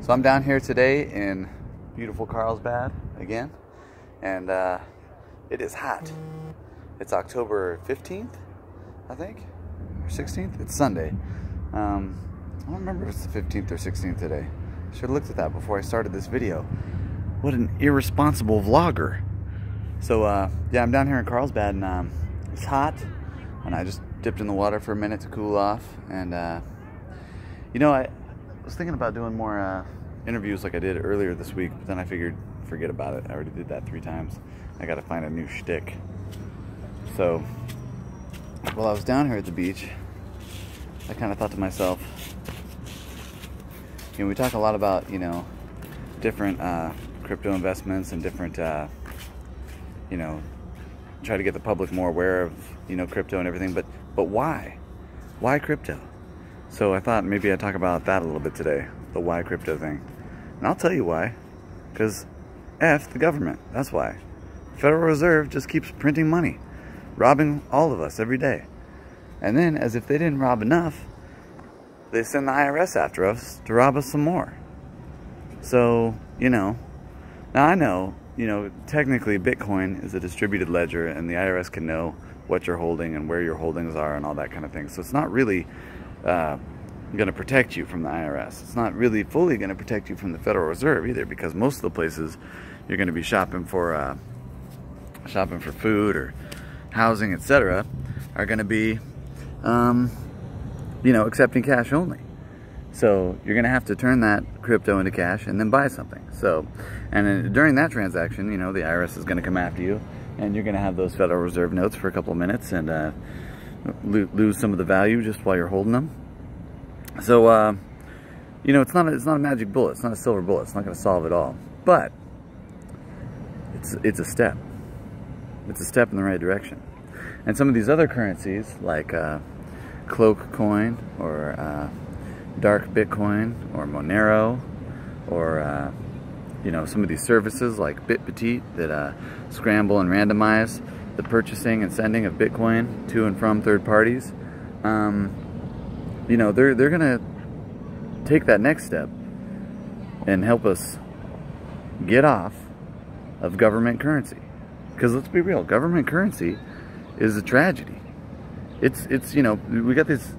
So I'm down here today in beautiful Carlsbad again, and it is hot. It's October 15th, I think, or 16th. It's Sunday. I don't remember if it's the 15th or 16th today. Should have looked at that before I started this video. What an irresponsible vlogger. So yeah, I'm down here in Carlsbad, and it's hot, and I just dipped in the water for a minute to cool off. And you know, I was thinking about doing more interviews like I did earlier this week, but then I figured, forget about it. I already did that 3 times. I gotta find a new shtick. So while I was down here at the beach, I kind of thought to myself, you know, we talk a lot about, you know, different crypto investments and different, you know, try to get the public more aware of, you know, crypto and everything, but why? Why crypto? So I thought maybe I'd talk about that a little bit today, the why crypto thing. And I'll tell you why. Because F the government, that's why. The Federal Reserve just keeps printing money, robbing all of us every day. And then, as if they didn't rob enough, they send the IRS after us to rob us some more. So, you know, now I know, you know, technically Bitcoin is a distributed ledger and the IRS can know what you're holding and where your holdings are and all that kind of thing. So it's not really going to protect you from the IRS. It's not really fully going to protect you from the Federal Reserve either, because most of the places you're going to be shopping for food or housing, etc., are going to be, you know, accepting cash only. So you're going to have to turn that crypto into cash and then buy something. So, and then during that transaction, you know, the IRS is going to come after you, and you're going to have those Federal Reserve notes for a couple of minutes and lose some of the value just while you're holding them. So, you know, it's not a magic bullet. It's not a silver bullet. It's not going to solve it all. But it's a step. It's a step in the right direction. And some of these other currencies, like Cloak Coin or Dark Bitcoin or Monero, or you know, some of these services like BitPetite that scramble and randomize the purchasing and sending of Bitcoin to and from third parties. You know, they're gonna take that next step and help us get off of government currency. Because let's be real, government currency is a tragedy. It's you know, we got these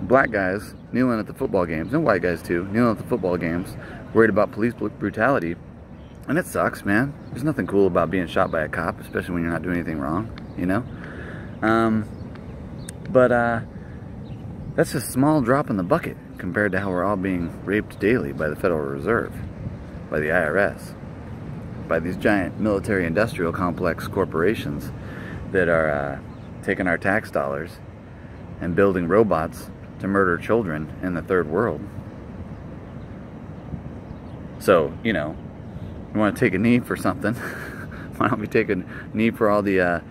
black guys kneeling at the football games, and white guys too, kneeling at the football games, worried about police brutality. And it sucks, man. There's nothing cool about being shot by a cop, especially when you're not doing anything wrong, you know? That's a small drop in the bucket compared to how we're all being raped daily by the Federal Reserve, by the IRS, by these giant military-industrial complex corporations that are taking our tax dollars and building robots to murder children in the third world. So, you know, you want to take a knee for something, why don't we take a knee for all the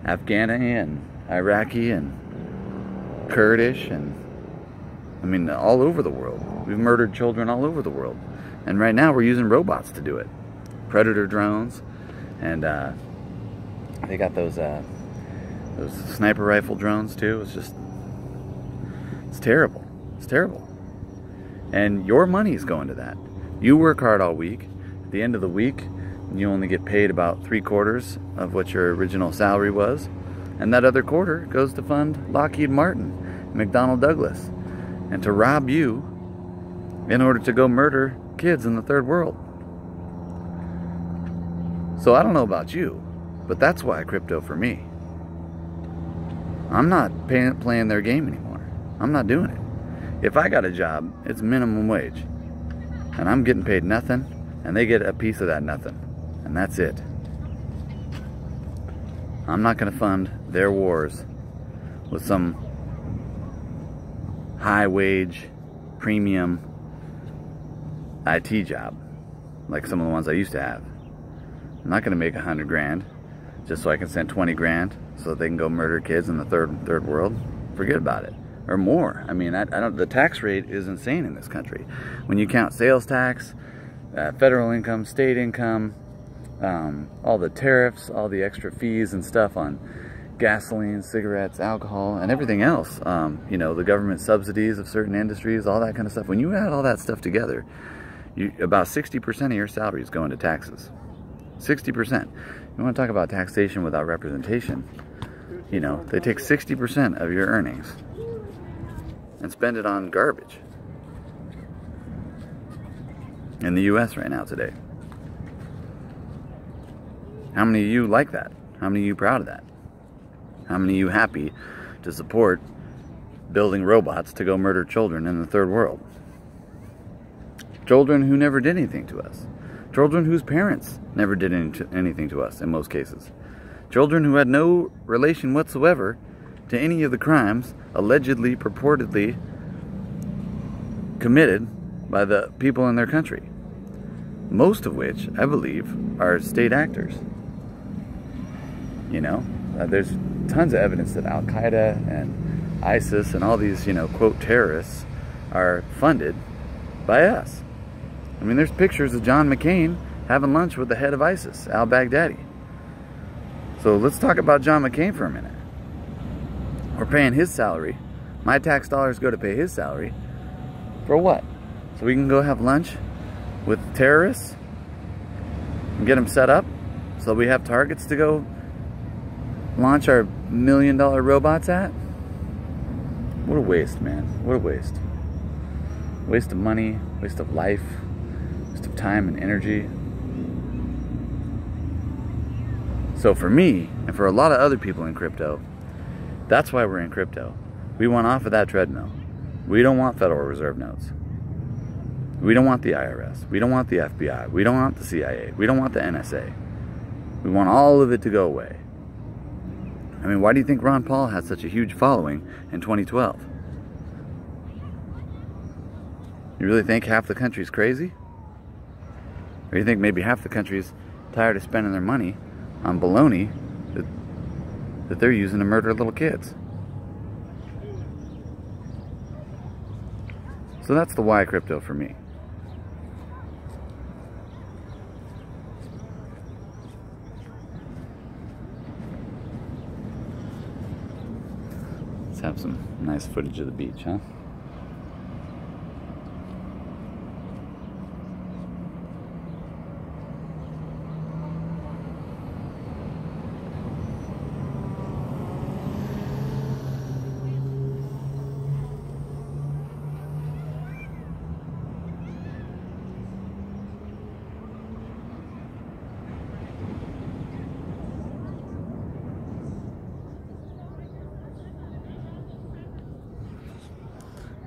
Afghani and Iraqi and Kurdish and, I mean, all over the world. We've murdered children all over the world. And right now we're using robots to do it. Predator drones, and they got those sniper rifle drones too. It's terrible. It's terrible. And your money's going to that. You work hard all week. At the end of the week, you only get paid about 3/4 of what your original salary was, and that other quarter goes to fund Lockheed Martin, McDonnell Douglas, and to rob you in order to go murder kids in the third world. So I don't know about you, but that's why crypto for me. I'm not playing their game anymore. I'm not doing it. If I got a job, it's minimum wage, and I'm getting paid nothing, and they get a piece of that nothing, and that's it. I'm not going to fund their wars with some high wage premium IT job like some of the ones I used to have. I'm not going to make 100 grand just so I can send 20 grand so that they can go murder kids in the third world. Forget about it. Or more. I mean, I don't. The tax rate is insane in this country. When you count sales tax, federal income, state income, all the tariffs, all the extra fees and stuff on gasoline, cigarettes, alcohol, and everything else. You know, the government subsidies of certain industries, all that kind of stuff. When you add all that stuff together, about 60% of your salary is going to taxes. 60%. You want to talk about taxation without representation? You know, they take 60% of your earnings and spend it on garbage in the US right now today. How many of you like that? How many of you proud of that? How many of you happy to support building robots to go murder children in the third world? Children who never did anything to us. Children whose parents never did anything to us in most cases. Children who had no relation whatsoever to any of the crimes allegedly, purportedly committed by the people in their country. Most of which, I believe, are state actors. You know, there's tons of evidence that Al-Qaeda and ISIS and all these, you know, quote, terrorists are funded by us. I mean, there's pictures of John McCain having lunch with the head of ISIS, al-Baghdadi. So let's talk about John McCain for a minute. We're paying his salary. My tax dollars go to pay his salary. For what? So we can go have lunch with terrorists and get them set up so we have targets to go launch our $1 million robots at? What a waste, man. What a waste. Waste of money, waste of life, waste of time and energy. So for me, and for a lot of other people in crypto, that's why we're in crypto. We want off of that treadmill. We don't want Federal Reserve notes. We don't want the IRS. We don't want the FBI. We don't want the CIA. We don't want the NSA. We want all of it to go away. I mean, why do you think Ron Paul had such a huge following in 2012? You really think half the country's crazy? Or you think maybe half the country's tired of spending their money on baloney that they're using to murder little kids? So that's the why crypto for me. Let's have some nice footage of the beach, huh?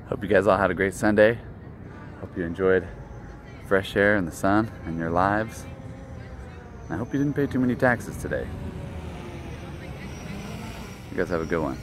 Hope you guys all had a great Sunday. Hope you enjoyed fresh air and the sun and your lives. And I hope you didn't pay too many taxes today. You guys have a good one.